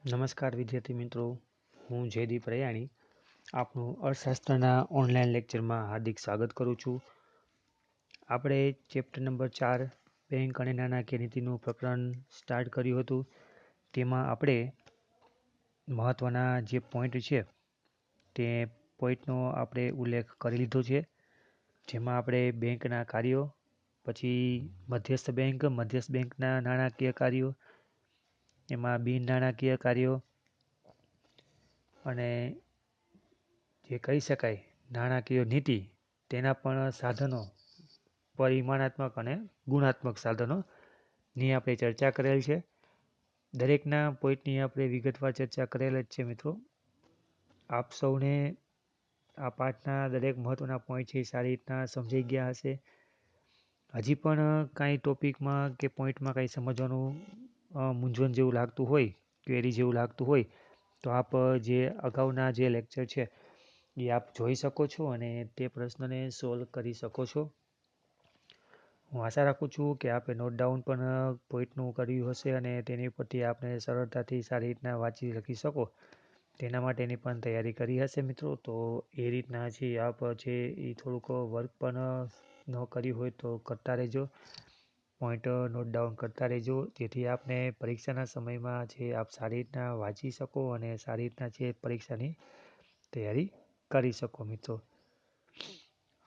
નમસ્કાર વિદ્યાર્થી મિત્રો, હું જયદીપ રૈયાણી આપનું અર્થશાસ્ત્રના ઓનલાઈન લેક્ચરમાં હાર્દિક સ્વાગત કરું છું. આપણે ચેપ્ટર નંબર 4 બેંક અને નાણાકીય નીતિનું પ્રકરણ સ્ટાર્ટ કર્યું હતું. તેમાં આપણે મહત્ત્વના જે પોઈન્ટ છે તે પોઈન્ટનો આપણે ઉલ્લેખ કરી લીધો છે, જેમાં આપણે બેંકના કાર્યો, પછી મધ્યસ્થ બેંકના નાણાકીય કાર્યો, એમાં બિન નાણાકીય કાર્યો અને જે કહી શકાય નાણાકીય નીતિ, તેના પણ સાધનો, પરિમાણાત્મક અને ગુણાત્મક સાધનોની આપણે ચર્ચા કરેલ છે. દરેકના પોઈન્ટની આપણે વિગતવાર ચર્ચા કરેલ જ છે મિત્રો. આપ સૌને આ પાઠના દરેક મહત્ત્વના પોઈન્ટ છે એ સારી રીતના સમજાઈ ગયા હશે. હજી પણ કાંઈ ટોપિકમાં કે પોઈન્ટમાં કાંઈ સમજવાનું મૂંઝવણ જેવું લાગતું હોય, ક્વેરી જેવું લાગતું હોય, તો આપ જે અગાઉના જે લેક્ચર છે એ આપ જોઈ શકો છો અને તે પ્રશ્નને સોલ્વ કરી શકો છો. હું આશા રાખું છું કે આપે નોટ ડાઉન પણ પોઈન્ટનું કર્યું હશે અને તેની પરથી આપણે સરળતાથી સારી રીતના વાંચી લખી શકો તેના માટેની પણ તૈયારી કરી હશે મિત્રો. તો એ રીતના જે આપ છે એ થોડુંક વર્ક પણ ન કર્યું હોય તો કરતા રહેજો, પોઈન્ટ નોટ ડાઉન કરતા રહેજો, જેથી આપને પરીક્ષાના સમયમાં જે આપ સારી રીતના વાંચી શકો અને સારી રીતના જે પરીક્ષાની તૈયારી કરી શકો મિત્રો.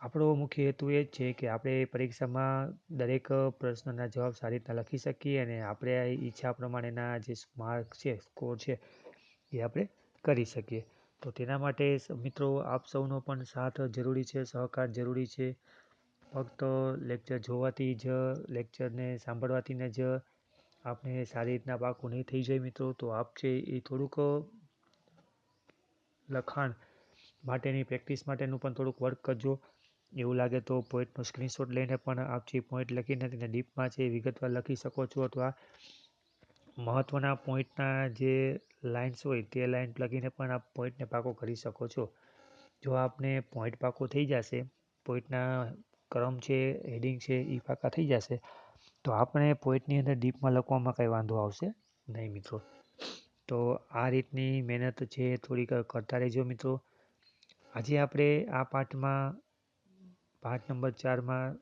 આપણો મુખ્ય હેતુ એ જ છે કે આપણે પરીક્ષામાં દરેક પ્રશ્નના જવાબ સારી રીતના લખી શકીએ અને આપણે ઈચ્છા પ્રમાણેના જે માર્ક છે, સ્કોર છે એ આપણે કરી શકીએ. તો તેના માટે મિત્રો આપ સૌનો પણ સાથ જરૂરી છે, સહકાર જરૂરી છે. ફક્ત લેક્ચર જોવાથી જ, લેક્ચરને સાંભળવાથી જ આપણે સારી રીતના પાકું નહીં થઈ જાય મિત્રો. તો આપ છે એ થોડુંક લખાણ માટેની પ્રેક્ટિસ માટેનું પણ થોડુંક વર્ક કરજો. એવું લાગે તો પોઈન્ટનો સ્ક્રીનશોટ લઈને પણ આપ જે પોઈન્ટ લખીને તેને ડીપમાં છે વિગતવાર લખી શકો છો, અથવા મહત્ત્વના પોઈન્ટના જે લાઇન્સ હોય તે લાઇન લખીને પણ આપ પોઈન્ટને પાકો કરી શકો છો. જો આપને પોઈન્ટ પાકો થઈ જશે, પોઈન્ટના ક્રમ છે, હેડિંગ છે એ પાકા થઈ જશે, તો આપણે પોઈન્ટની અંદર ડીપમાં લખવામાં કંઈ વાંધો આવશે નહીં મિત્રો. તો આ રીતની મહેનત છે થોડીક કરતા રહેજો મિત્રો. આજે આપણે આ પાઠ નંબર 4માં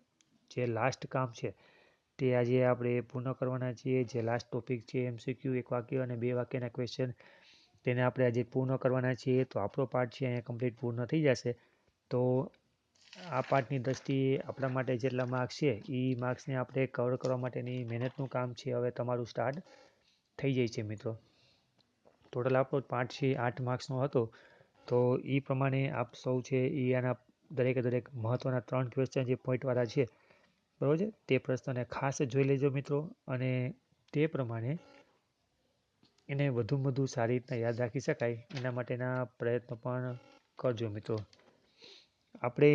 જે લાસ્ટ કામ છે તે આજે આપણે પૂર્ણ કરવાના છીએ. જે લાસ્ટ ટોપિક છે MCQ, એક વાક્ય અને બે વાક્યના ક્વેશ્ચન, તેને આપણે આજે પૂર્ણ કરવાના છીએ. તો આપણો પાઠ છે અહીંયા કમ્પ્લીટ પૂર્ણ થઈ જશે. તો આ પાઠની દ્રષ્ટિએ આપણા માટે જેટલા માર્ક્સ છે એ માર્ક્સને આપણે કવર કરવા માટેની મહેનતનું કામ છે હવે તમારું સ્ટાર્ટ થઈ જાય છે મિત્રો. ટોટલ આપણો પાઠ છે 8 માર્ક્સનો હતો. તો એ પ્રમાણે આપ સૌ છે એ આના દરેક મહત્ત્વના 3 ક્વેશ્ચન જે પોઈન્ટવાળા છે, બરાબર છે, તે પ્રશ્નને ખાસ જોઈ લેજો મિત્રો અને તે પ્રમાણે એને વધુમાં વધુ સારી રીતના યાદ રાખી શકાય એના માટેના પ્રયત્નો પણ કરજો મિત્રો. આપણે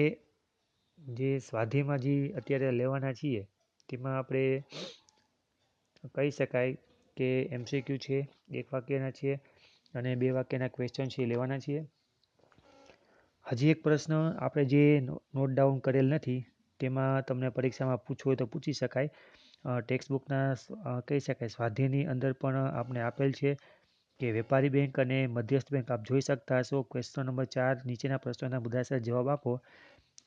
જે સ્વાધ્યાયમાં જે અત્યારે લેવાના છીએ તેમાં આપણે કહી શકાય કે MCQ છે, એક વાક્યના છે અને બે વાક્યના ક્વેશ્ચન છે લેવાના છીએ. હજી એક પ્રશ્ન આપણે જે નોટ ડાઉન કરેલ નથી તેમાં તમને પરીક્ષામાં પૂછવું હોય તો પૂછી શકાય. ટેક્સ્ટ બુકના કહી શકાય સ્વાધ્યાયની અંદર પણ આપણે આપેલ છે કે વેપારી બેંક અને મધ્યસ્થ બેંક આપ જોઈ શકતા હશો. ક્વેશ્ચન નંબર 4 નીચેના પ્રશ્નોના મુદ્દાસર જવાબ આપો.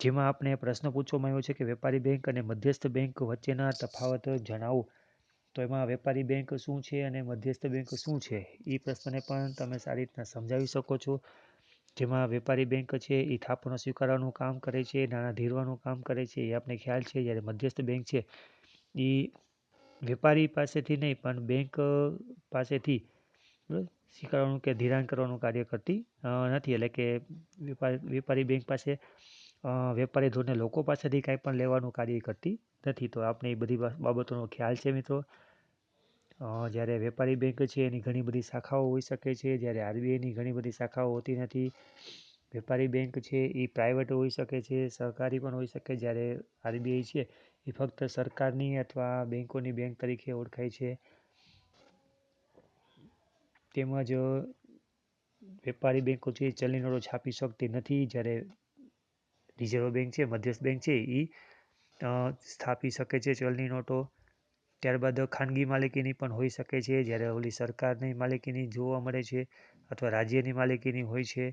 જેમાં આપણે પ્રશ્ન પૂછવામાં આવ્યો છે કે વેપારી બેંક અને મધ્યસ્થ બેંક વચ્ચેના તફાવત જણાવો. તો એમાં વેપારી બેંક શું છે અને મધ્યસ્થ બેંક શું છે એ પ્રશ્નને પણ તમે સારી રીતના સમજાવી શકો છો. જેમાં વેપારી બેંક છે એ થાપણો સ્વીકારવાનું કામ કરે છે, નાણાં ધીરવાનું કામ કરે છે, એ આપણે ખ્યાલ છે. જ્યારે મધ્યસ્થ બેંક છે એ વેપારી પાસેથી નહીં પણ બેંક પાસેથી સ્વીકારવાનું કે ધિરાણ કરવાનું કાર્ય કરતી નથી. એટલે કે વેપારી બેંક પાસે વેપારી ધોરણે લોકો પાસેથી કાંઈ પણ લેવાનું કાર્ય કરતી નથી. તો આપણે એ બધી બાબતોનો ખ્યાલ છે મિત્રો. જ્યારે વેપારી બેંક છે એની ઘણી બધી શાખાઓ હોઈ શકે છે, જ્યારે RBIની ઘણી બધી શાખાઓ હોતી નથી. વેપારી બેંક છે એ પ્રાઇવેટ હોઈ શકે છે, સરકારી પણ હોઈ શકે. જ્યારે RBI છે એ ફક્ત સરકારની અથવા બેંકોની બેંક તરીકે ઓળખાય છે. તેમજ વેપારી બેંકો છે ચલણી નોટો છાપી શકતી નથી, જ્યારે રિઝર્વ બેંક છે, મધ્યસ્થ બેંક છે એ સ્થાપી શકે છે ચલણી નોટો. ત્યારબાદ ખાનગી માલિકીની પણ હોઈ શકે છે, જ્યારે ઓલી સરકારની માલિકીની જોવા મળે છે અથવા રાજ્યની માલિકીની હોય છે.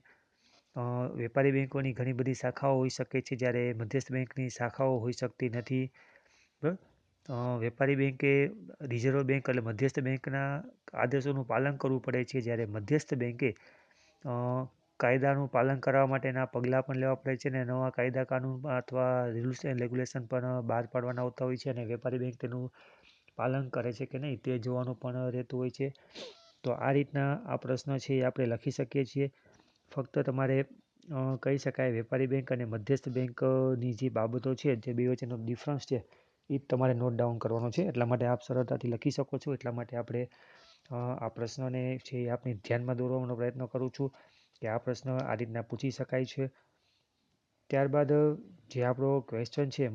વેપારી બેંકોની ઘણી બધી શાખાઓ હોઈ શકે છે, જ્યારે મધ્યસ્થ બેંકની શાખાઓ હોઈ શકતી નથી. બરાબર. વેપારી બેંકે રિઝર્વ બેંક એટલે મધ્યસ્થ બેંકના આદેશોનું પાલન કરવું પડે છે, જ્યારે મધ્યસ્થ બેંકે કાયદાનું પાલન કરવા માટેના પગલાં પણ લેવા પડે છે અને નવા કાયદા કાનૂન અથવા રૂલ્સ એન્ડ રેગ્યુલેશન પણ બહાર પાડવાના આવતા હોય છે અને વેપારી બેંક તેનું પાલન કરે છે કે નહીં તે જોવાનું પણ રહેતું હોય છે. તો આ રીતના આ પ્રશ્ન છે એ આપણે લખી શકીએ છીએ. ફક્ત તમારે કહી શકાય વેપારી બેંક અને મધ્યસ્થ બેંકની જે બાબતો છે જે બે વચ્ચેનો ડિફરન્સ છે એ તમારે નોટ ડાઉન કરવાનો છે. એટલા માટે આપ સરળતાથી લખી શકો છો. એટલા માટે આપણે આ પ્રશ્નને છે એ આપણે ધ્યાનમાં દોરવાનો પ્રયત્ન કરું છું કે આ પ્રશ્ન આ રીતના પૂછી શકાય છે. ત્યારબાદ જે આપણો ક્વેશ્ચન છે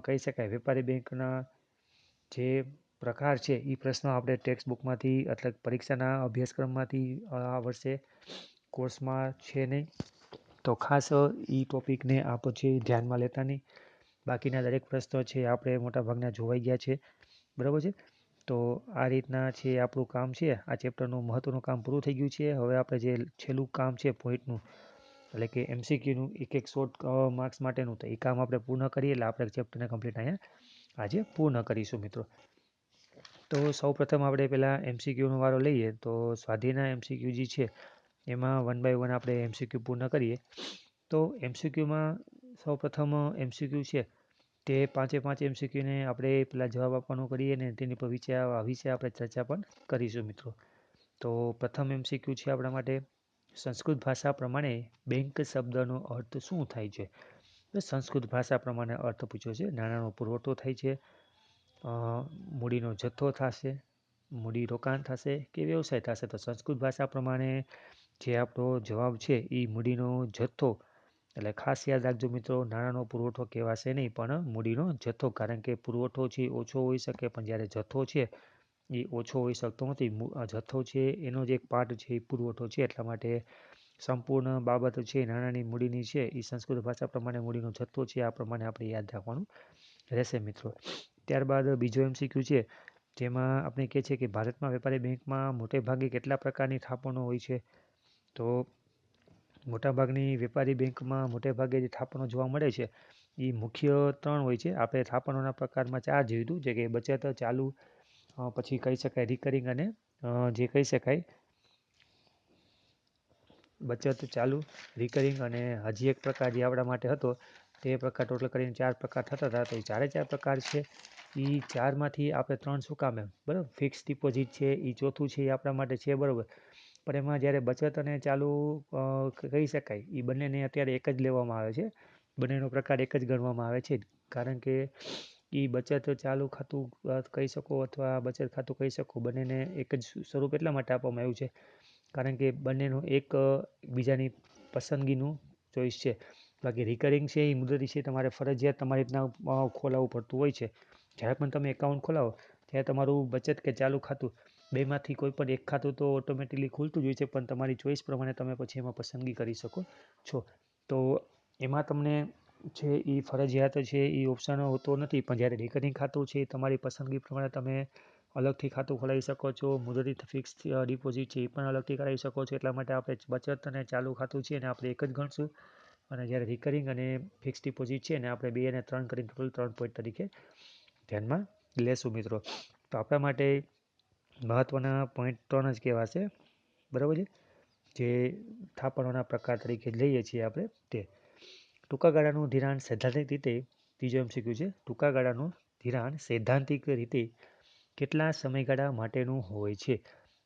કહી શકાય વેપારી બેંકના જે પ્રકાર છે એ પ્રશ્નો આપણે ટેક્સ્ટ બુકમાંથી એટલે પરીક્ષાના અભ્યાસક્રમમાંથી આ વર્ષે કોર્સમાં છે નહીં. તો ખાસ એ ટોપિકને આપ છે ધ્યાનમાં લેતા નહીં. બાકીના દરેક પ્રશ્નો છે આપણે મોટાભાગના જોવાઈ ગયા છે. બરાબર છે. તો આ રીતના છે આપણું કામ છે. આ ચેપ્ટરનું મહત્ત્વનું કામ પૂરું થઈ ગયું છે. હવે આપણે જે છેલ્લું કામ છે પોઈન્ટનું એટલે કે MCQનું એક શોર્ટ માર્ક્સ માટેનું તો એ કામ આપણે પૂર્ણ કરીએ એટલે આપણે ચેપ્ટરને કમ્પ્લીટ અહીંયા આજે પૂર્ણ કરીશું મિત્રો. તો સૌપ્રથમ આપણે પહેલાં MCQનો વારો લઈએ. તો સ્વાધ્યાયના MCQ જે છે એમાં 1 બાય 1 આપણે MCQ પૂર્ણ કરીએ. તો MCQમાં સૌપ્રથમ MCQ છે તે 5 MCQને આપણે પહેલાં જવાબ આપવાનો કરીએ અને તેની પર વિશે આપણે ચર્ચા પણ કરીશું મિત્રો. તો પ્રથમ MCQ છે આપણા માટે સંસ્કૃત ભાષા પ્રમાણે બેંક શબ્દનો અર્થ શું થાય છે? તો સંસ્કૃત ભાષા પ્રમાણે અર્થ પૂછ્યો છે. નાણાંનો પુરવઠો થાય છે, મૂડીનો જથ્થો થશે, મૂડી રોકાણ થશે કે વ્યવસાય થશે. તો સંસ્કૃત ભાષા પ્રમાણે જે આપણો જવાબ છે એ મૂડીનો જથ્થો એટલે ખાસ યાદ રાખજો મિત્રો નાણાંનો પુરવઠો કહેવાશે નહીં પણ મૂડીનો જથ્થો. કારણ કે પુરવઠો છે ઓછો હોઈ શકે પણ જ્યારે જથ્થો છે એ ઓછો હોઈ શકતો નથી. જથ્થો છે એનો જ એક પાર્ટ છે એ પુરવઠો છે. એટલા માટે સંપૂર્ણ બાબત છે નાણાંની મૂડીની છે એ સંસ્કૃત ભાષા પ્રમાણે મૂડીનો જથ્થો છે. આ પ્રમાણે આપણે યાદ રાખવાનું રહેશે મિત્રો. ત્યારબાદ બીજો MCQ છે જેમાં આપણે કહે છે કે ભારતમાં વેપારી બેંકમાં મોટે ભાગે કેટલા પ્રકારની થાપણો હોય છે? તો મોટાભાગની વેપારી બેંકમાં મોટે ભાગે જે થાપણો જોવા મળે છે એ મુખ્ય 3 હોય છે. આપણે થાપણોના પ્રકારમાં 4 જોયું હતું જે કે બચત, ચાલુ, પછી કહી શકાય રિકરિંગ અને જે કહી શકાય બચત, ચાલુ, રિકરિંગ અને હજી એક પ્રકાર જે આપણા માટે હતો તે પ્રકાર ટોટલ કરીને 4 પ્રકાર થતા હતા. તો એ 4 પ્રકાર છે એ 4માંથી આપણે 3 શું કામ એમ બરાબર. ફિક્સ ડિપોઝિટ છે એ ચોથું છે એ આપણા માટે છે બરાબર. પણ એમાં જ્યારે બચત અને ચાલુ કહી શકાય એ બંનેને અત્યારે એક જ લેવામાં આવે છે. બંનેનો પ્રકાર એક જ ગણવામાં આવે છે. કારણ કે એ બચત ચાલુ ખાતું કહી શકો અથવા બચત ખાતું કહી શકો બંનેને એક જ સ્વરૂપ એટલા માટે આપવામાં આવ્યું છે કારણ કે બંનેનું એક બીજાની પસંદગીનું ચોઈસ છે. બાકી રિકરિંગ છે એ મુદતી છે તમારે ફરજિયાત તમારી રીતના ખોલાવવું પડતું હોય છે. જ્યારે પણ તમે એકાઉન્ટ ખોલાવો ત્યારે તમારું બચત કે ચાલુ ખાતું બેમાંથી કોઈ પણ એક ખાતું તો ઓટોમેટિકલી ખુલતું જ હોય છે પણ તમારી ચોઈસ પ્રમાણે તમે પછી એમાં પસંદગી કરી શકો છો. તો એમાં તમને છે એ ફરજિયાત છે એ ઓપ્શન હોતો નથી. પણ જ્યારે રિકરિંગ ખાતું છે એ તમારી પસંદગી પ્રમાણે તમે અલગથી ખાતું ખોલાવી શકો છો. મુદતી ફિક્સ ડિપોઝિટ છે એ પણ અલગથી કરાવી શકો છો. એટલા માટે આપણે બચત અને ચાલુ ખાતું છે એને આપણે એક જ ગણશું અને જ્યારે રિકરિંગ અને ફિક્સ ડિપોઝિટ છે એને આપણે 2 અને 3 કરીને ટોટલ 3 પોઈન્ટ તરીકે ધ્યાનમાં લેશું મિત્રો. તો આપણા માટે મહત્ત્વના પોઈન્ટ 3 જ કહેવાશે બરાબર છે. જે થાપણોના પ્રકાર તરીકે લઈએ છીએ આપણે તે ટૂંકા ગાળાનું ધિરાણ સૈદ્ધાંતિક રીતે ત્રીજો MCQ છે. ટૂંકા ગાળાનું ધિરાણ સૈદ્ધાંતિક રીતે કેટલા સમયગાળા માટેનું હોય છે?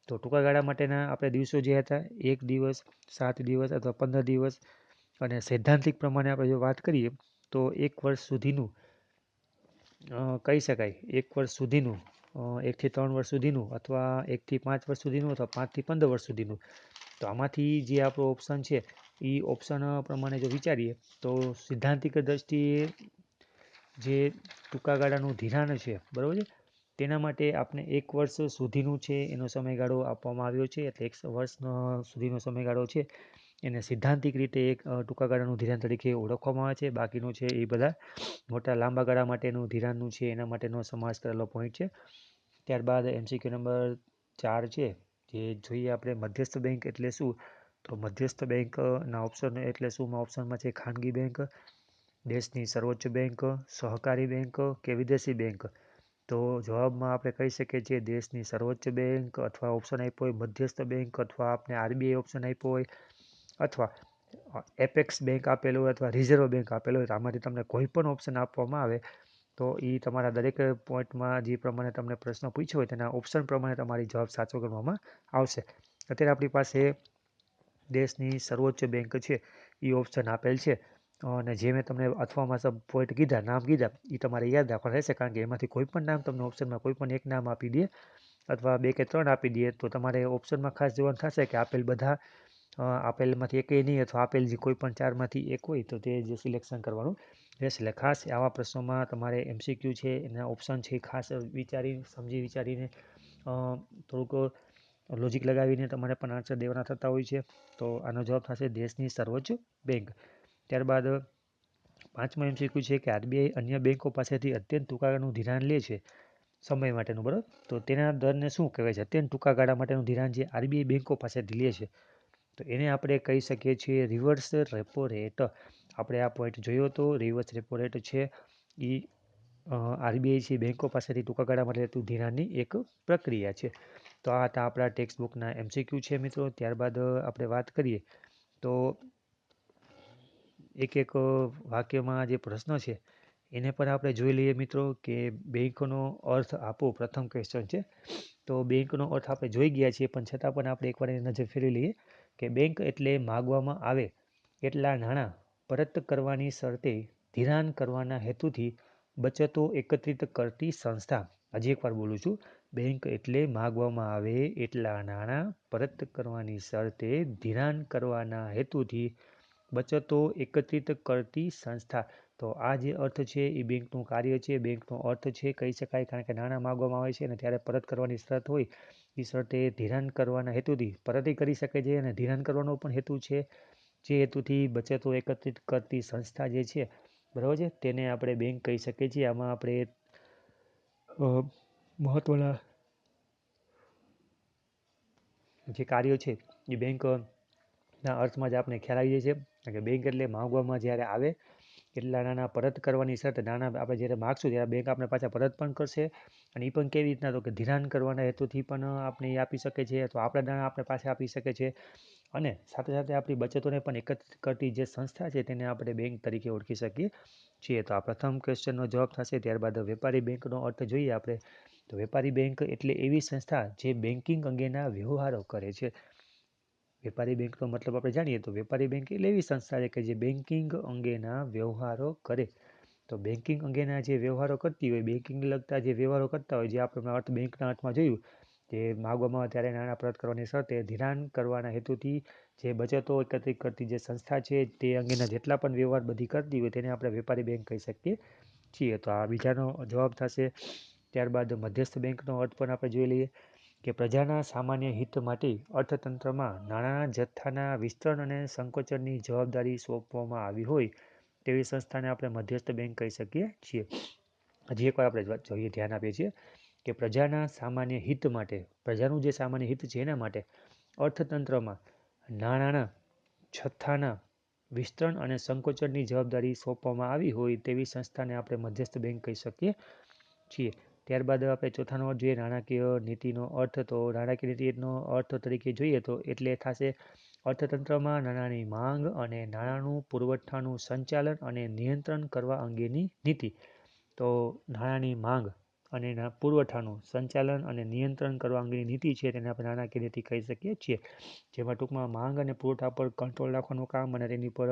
તો ટૂંકા ગાળા માટેના આપણે દિવસો જે હતા 1 દિવસ, 7 દિવસ અથવા 15 દિવસ અને સૈદ્ધાંતિક પ્રમાણે આપણે જો વાત કરીએ તો 1 વર્ષ સુધીનું કહી શકાય 1 વર્ષ સુધીનું 1 થી 3 વર્ષ સુધીનું અથવા 1 થી 5 વર્ષ સુધીનું અથવા 5 થી 15 વર્ષ સુધીનું. તો આમાંથી જે આપણો ઓપ્શન છે એ ઓપ્શન પ્રમાણે જો વિચારીએ તો સૈદ્ધાંતિક દ્રષ્ટિએ જે ટૂંકા ગાળાનું ધિરાણ છે બરાબર છે તેના માટે આપણે 1 વર્ષ સુધીનું છે એનો સમયગાળો આપવામાં આવ્યો છે. એટલે 1 વર્ષ સુધીનો સમયગાળો છે એને સિદ્ધાંતિક રીતે એક ટૂંકા ગાળાનું ધિરાણ તરીકે ઓળખવામાં આવે છે. બાકીનું છે એ બધા મોટા લાંબા ગાળા માટેનું ધિરાણનું છે એના માટેનો સમાવેશ કરેલો પોઈન્ટ છે. ત્યારબાદ MCQ નંબર 4 છે, જે જોઈએ આપણે મધ્યસ્થ બેંક એટલે શું. તો મધ્યસ્થ બેંકના ઓપ્શન એટલે શું, ઓપ્શનમાં છે ખાનગી બેંક, દેશની સર્વોચ્ચ બેંક, સહકારી બેંક કે વિદેશી બેંક. તો જવાબમાં આપણે કહી શકીએ છીએ દેશની સર્વોચ્ચ બેંક, અથવા ઓપ્શન આપ્યો હોય મધ્યસ્થ બેંક, અથવા આપણે RBI ઓપ્શન આપ્યો હોય, અથવા એપેક્સ બેંક આપેલું હોય, અથવા રિઝર્વ બેંક આપેલું હોય. તો આમાંથી તમને કોઈ પણ ઓપ્શન આપવામાં આવે તો એ તમારા દરેક પોઈન્ટમાં જે પ્રમાણે તમને પ્રશ્ન પૂછ્યો હોય તેના ઓપ્શન પ્રમાણે તમારી જવાબ સાચો ગણવામાં આવશે. અત્યારે આપણી પાસે દેશની સર્વોચ્ચ બેંક છે એ ઓપ્શન આપેલ છે, અને જે મેં તમને અથવામાં પોઈન્ટ કીધા, નામ કીધા, એ તમારે યાદ રાખવાના રહેશે. કારણ કે એમાંથી કોઈ પણ નામ તમને ઓપ્શનમાં કોઈ પણ એક નામ આપી દે, અથવા 2 કે 3 આપી દે, તો તમારે ઓપ્શનમાં ખાસ જોવાનું થશે કે આપેલ બધા આપેલમાંથી એકેય નહીં, અથવા આપેલ જે કોઈ પણ 4માંથી એક હોય તો તે જે સિલેક્શન કરવાનું રહેશે. એટલે ખાસ આવા પ્રશ્નોમાં તમારે MCQ છે એના ઓપ્શન છે ખાસ સમજી વિચારીને થોડુંક લોજિક લગાવીને તમારે પણ આન્સર દેવાના થતા હોય છે. તો આનો જવાબ થશે દેશની સર્વોચ્ચ બેંક. ત્યારબાદ 5મો MCQ છે કે RBI અન્ય બેંકો પાસેથી અત્યંત ટૂંકા ગાળાનું ધિરાણ લે છે સમય માટેનું, બરાબર. તો તેના દરને શું કહેવાય છે? અત્યંત ટૂંકા ગાળા માટેનું ધિરાણ જે RBI બેંકો પાસેથી લે છે, તો એને આપણે કહી શકીએ છીએ રિવર્સ રેપો રેટ. આપણે આ પોઈન્ટ જોયો હતો. રિવર્સ રેપો રેટ છે એ RBI છે બેંકો પાસેથી ટૂંકા ગાળા માટે લેતું ધિરાણની એક પ્રક્રિયા છે. તો આ હતા આપણા ટેક્સ્ટ બુકના MCQ છે મિત્રો. ત્યારબાદ આપણે વાત કરીએ તો એક વાક્યમાં જે પ્રશ્ન છે એને પણ આપણે જોઈ લઈએ મિત્રો, કે બેંકનો અર્થ આપો. પ્રથમ ક્વેશ્ચન છે, તો બેંકનો અર્થ આપણે જોઈ ગયા છીએ, પણ છતાં પણ આપણે એકવાર એની નજર ફેરવી લઈએ કે બેંક એટલે માગવામાં આવે એટલા નાણાં પરત કરવાની શરતે ધિરાણ કરવાના હેતુથી બચતો એકત્રિત કરતી સંસ્થા. હજી એકવાર બોલું છું, બેંક એટલે માગવામાં આવે એટલા નાણાં પરત કરવાની શરતે ધિરાણ કરવાના હેતુથી બચતો એકત્રિત કરતી સંસ્થા. તો આ જે અર્થ છે એ બેંકનું કાર્ય છે, બેંકનો અર્થ છે કહી શકાય. કારણ કે નાણાં માગવામાં આવે છે અને ત્યારે પરત કરવાની શરત હોય, એ શરતે ધિરાણ કરવાના હેતુથી પરત કરી શકે છે, અને ધિરાણ કરવાનો પણ હેતુ છે. જે હેતુથી બચતો એકત્રિત કરતી સંસ્થા જે છે, બરાબર છે, તેને આપણે બેંક કહી શકીએ છીએ. આમાં આપણે મહત્વના જે કાર્યો છે એ બેંકના અર્થમાં જ આપણે ખ્યાલ આવી જાય છે. કારણ કે બેંક એટલે માગવામાં જ્યારે આવે એટલા નાણાં પરત કરવાની શરત. નાણાં આપણે જ્યારે માગશું ત્યારે બેંક આપણે પાછા પરત પણ કરશે, અને એ પણ કેવી રીતના, તો કે ધિરાણ કરવાના હેતુથી પણ આપણે એ આપી શકે છે, અથવા આપણા નાણાં આપણે પાછા આપી શકે છે. અને સાથે સાથે આપણી બચતોને પણ એકત્રિત કરતી જે સંસ્થા છે તેને આપણે બેંક તરીકે ઓળખી શકીએ છીએ. તો આ પ્રથમ ક્વેશ્ચનનો જવાબ થશે. ત્યારબાદ વેપારી બેંકનો અર્થ જોઈએ આપણે, તો વેપારી બેંક એટલે એવી સંસ્થા જે બેન્કિંગ અંગેના વ્યવહારો કરે છે. વેપારી બેંકનો મતલબ આપણે જાણીએ તો વેપારી બેંક એટલે એવી સંસ્થા છે કે જે બેન્કિંગ અંગેના વ્યવહારો કરે. તો બેન્કિંગ અંગેના જે વ્યવહારો કરતી હોય, બેન્કિંગને લગતા જે વ્યવહારો કરતા હોય, જે આપણે અર્થ બેંકના અર્થમાં જોયું, જે માગવામાં ત્યારે નાણાં પરત કરવાની શરતે ધિરાણ કરવાના હેતુથી જે બચતો એકત્રિત કરતી જે સંસ્થા છે તે અંગેના જેટલા પણ વ્યવહાર બધી કરતી હોય તેને આપણે વેપારી બેંક કહી શકીએ છીએ. તો આ બીજાનો જવાબ થશે. ત્યારબાદ મધ્યસ્થ બેંકનો અર્થ પણ આપણે જોઈ લઈએ, કે પ્રજાના સામાન્ય હિત માટે અર્થતંત્રમાં નાણાંના જથ્થાના વિસ્તરણ અને સંકોચનની જવાબદારી સોંપવામાં આવી હોય તેવી સંસ્થાને આપણે મધ્યસ્થ બેંક કહી શકીએ છીએ. હજી એકવાર આપણે જોઈએ, ધ્યાન આપીએ છીએ કે પ્રજાના સામાન્ય હિત માટે, પ્રજાનું જે સામાન્ય હિત છે એના માટે અર્થતંત્રમાં નાણાંના જથ્થાના વિસ્તરણ અને સંકોચનની જવાબદારી સોંપવામાં આવી હોય તેવી સંસ્થાને આપણે મધ્યસ્થ બેંક કહી શકીએ છીએ. ત્યારબાદ આપણે ચોથાનો અર્થ જોઈએ, નાણાકીય નીતિનો અર્થ. તો નાણાકીય નીતિનો અર્થ તરીકે જોઈએ તો એટલે થશે અર્થતંત્રમાં નાણાંની માંગ અને નાણાંનું પુરવઠાનું સંચાલન અને નિયંત્રણ કરવા અંગેની નીતિ. તો નાણાંની માંગ અને પુરવઠાનું સંચાલન અને નિયંત્રણ કરવા અંગેની નીતિ છે તેને આપણે નાણાકીય નીતિ કહી શકીએ છીએ. જેમાં ટૂંકમાં માંગ અને પુરવઠા પર કંટ્રોલ રાખવાનું કામ અને તેની પર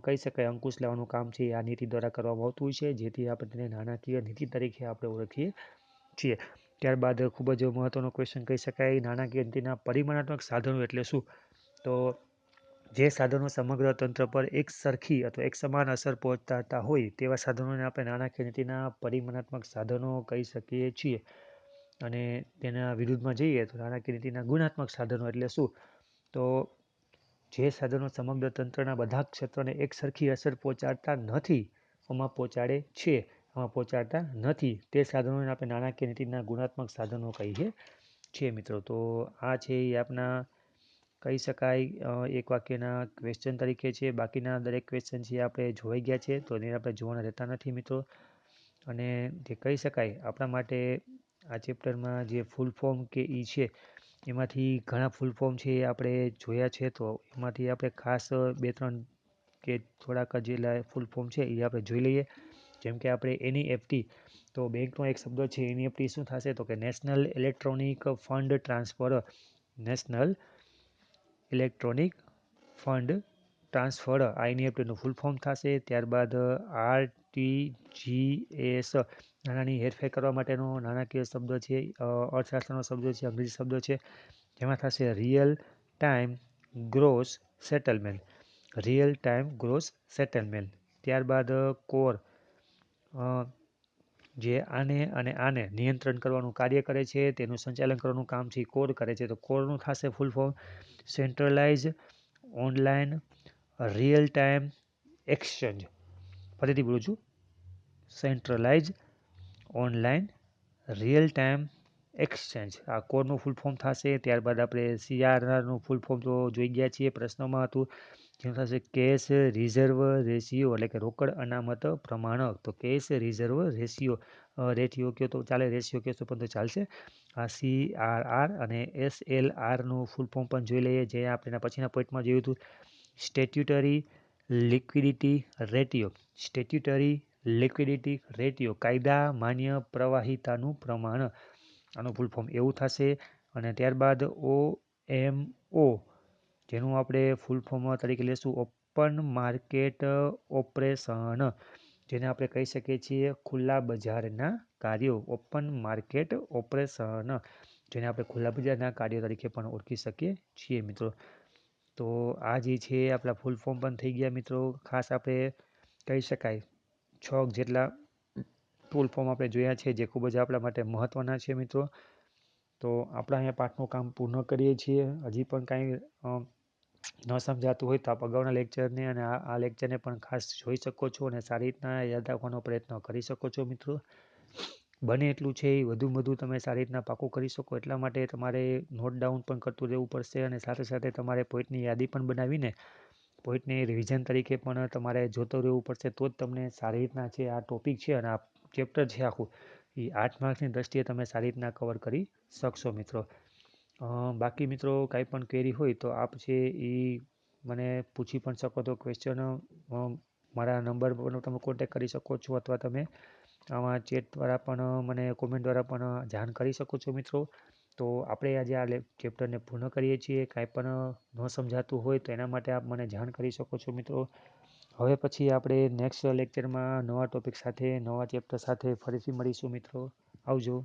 કહી શકાય અંકુશ લાવવાનું કામ છે આ નીતિ દ્વારા કરવામાં આવતું હોય છે, જેથી આપણે તેને નાણાકીય નીતિ તરીકે આપણે ઓળખીએ છીએ. ત્યારબાદ ખૂબ જ મહત્વનો ક્વેશ્ચન કહી શકાય, નાણાકીય નીતિના પરિમાણાત્મક સાધનો એટલે શું? તો જે સાધનો સમગ્ર તંત્ર પર એક સરખી અથવા એક સમાન અસર પહોંચાડતા હોય તેવા સાધનોને આપણે નાણાકીય નીતિના પરિમાણાત્મક સાધનો કહી શકીએ છીએ. અને તેના વિરુદ્ધમાં જઈએ તો નાણાકીય નીતિના ગુણાત્મક સાધનો એટલે શું? તો જે સાધનો સમગ્ર તંત્રના બધા ક્ષેત્રોને એક સરખી અસર પહોંચાડતા નથી, આમાં પહોંચાડે છે, આમાં પહોંચાડતા નથી, તે સાધનોને આપણે નાણાકીય નીતિના ગુણાત્મક સાધનો કહીએ છીએ મિત્રો. તો આ છે એ આપના કહી શકાય એક વાક્યના ક્વેશ્ચન તરીકે છે. બાકીના દરેક ક્વેશ્ચન છે આપણે જોઈ ગયા છે, તો એને આપણે જોવાના રહેતા નથી મિત્રો. અને જે કહી શકાય આપણા માટે આ ચેપ્ટરમાં જે ફૂલ ફોર્મ કે એ છે એમાંથી ઘણા ફૂલ ફોર્મ છે એ આપણે જોયા છે. તો એમાંથી આપણે ખાસ 2-3 કે થોડાક જેટલા ફૂલ ફોર્મ છે એ આપણે જોઈ લઈએ. જેમ કે આપણે NEFT, તો બેંકનો એક શબ્દ છે. NEFT શું થશે તો કે national electronic fund transfer, national electronic fund transfer, આ NEFTનું ફૂલ ફોર્મ થશે. ત્યારબાદ RTGS, નાણાંની હેરફેર કરવા માટેનો નાણાકીય શબ્દ છે, અર્થશાસ્ત્રનો શબ્દ છે, અંગ્રેજી શબ્દ છે. જેમાં થશે real time gross settlement, real time gross settlement. ત્યારબાદ કોર, જે આને અને આને નિયંત્રણ કરવાનું કાર્ય કરે છે, તેનું સંચાલન કરવાનું કામ છે કોર કરે છે. તો કોરનું થશે full form centralise online real time exchange. ફરીથી બોલું છું, centralise online real time exchange, આ કોરનું ફૂલ ફોર્મ થશે. ત્યારબાદ આપણે CRRનું ફૂલ ફોર્મ તો જોઈ ગયા છીએ, પ્રશ્નોમાં હતું. જેનું થશે કેશ રિઝર્વ રેશિયો, એટલે કે રોકડ અનામત પ્રમાણક. તો કેશ રિઝર્વ રેશિયો, રેશિયો કહો તો ચાલે, રેશિયો કહેશો પણ તો ચાલશે. આ CRR અને SLRનું ફૂલ ફોર્મ પણ જોઈ લઈએ, જે આપણે પછીના પોઈન્ટમાં જોયું હતું. સ્ટેટ્યુટરી લિક્વિડિટી રેટિયો, સ્ટેટ્યુટરી લિક્વિડિટી રેટિયો, કાયદા માન્ય પ્રવાહિતાનું પ્રમાણ, આનું ફૂલ ફોર્મ એવું થશે. અને ત્યારબાદ OMO, જેનું આપણે ફૂલ ફોર્મ તરીકે લેશું ઓપન માર્કેટ ઓપરેશન, જેને આપણે કહી શકીએ છીએ ખુલ્લા બજારના કાર્યો, ઓપન માર્કેટ ઓપરેશન, જેને આપણે ખુલ્લા બજારના કાર્યો તરીકે પણ ઓળખી શકીએ છીએ મિત્રો. તો આ જે છે આપણા ફૂલ ફોર્મ પણ થઈ ગયા મિત્રો. ખાસ આપણે કહી શકાય 6 જેટલા ફૂલ ફોર્મ આપણે જોયા છે, જે ખૂબ જ આપણા માટે મહત્ત્વના છે મિત્રો. તો આપણા અહીંયા પાઠનું કામ પૂર્ણ કરીએ છીએ. હજી પણ કાંઈ ન સમજાતું હોય તો આપ અગાઉના લેક્ચરને અને આ લેક્ચરને પણ ખાસ જોઈ શકો છો અને સારી રીતના યાદ રાખવાનો પ્રયત્ન કરી શકો છો મિત્રો. બને એટલું છે એ વધુમાં વધુ તમે સારી રીતના પાકું કરી શકો, એટલા માટે તમારે નોટ ડાઉન પણ કરતું રહેવું પડશે અને સાથે સાથે તમારે પોઈન્ટની યાદી પણ બનાવીને પોઈન્ટને રિવિઝન તરીકે પણ તમારે જોતું રહેવું પડશે. તો જ તમને સારી રીતના છે આ ટોપિક છે અને આ ચેપ્ટર છે આખું એ 8 માર્ક્સની દ્રષ્ટિએ તમે સારી રીતના કવર કરી શકશો મિત્રો. બાકી મિત્રો કાંઈ પણ ક્વેરી હોય તો આપ છે એ મને પૂછી પણ શકો. તો ક્વેશ્ચન મારા નંબર પર તમે કોન્ટેક્ટ કરી શકો છો, અથવા તમે આમાં ચેટ દ્વારા પણ મને કોમેન્ટ દ્વારા પણ જાણ કરી શકો છો મિત્રો. તો આપણે આજે આ ચેપ્ટરને પૂર્ણ કરીએ છીએ. કાંઈ પણ ન સમજાતું હોય તો એના માટે આપ મને જાણ કરી શકો છો મિત્રો. હવે પછી આપણે નેક્સ્ટ લેક્ચરમાં નવા ટોપિક સાથે, નવા ચેપ્ટર સાથે ફરીથી મળીશું મિત્રો. આવજો.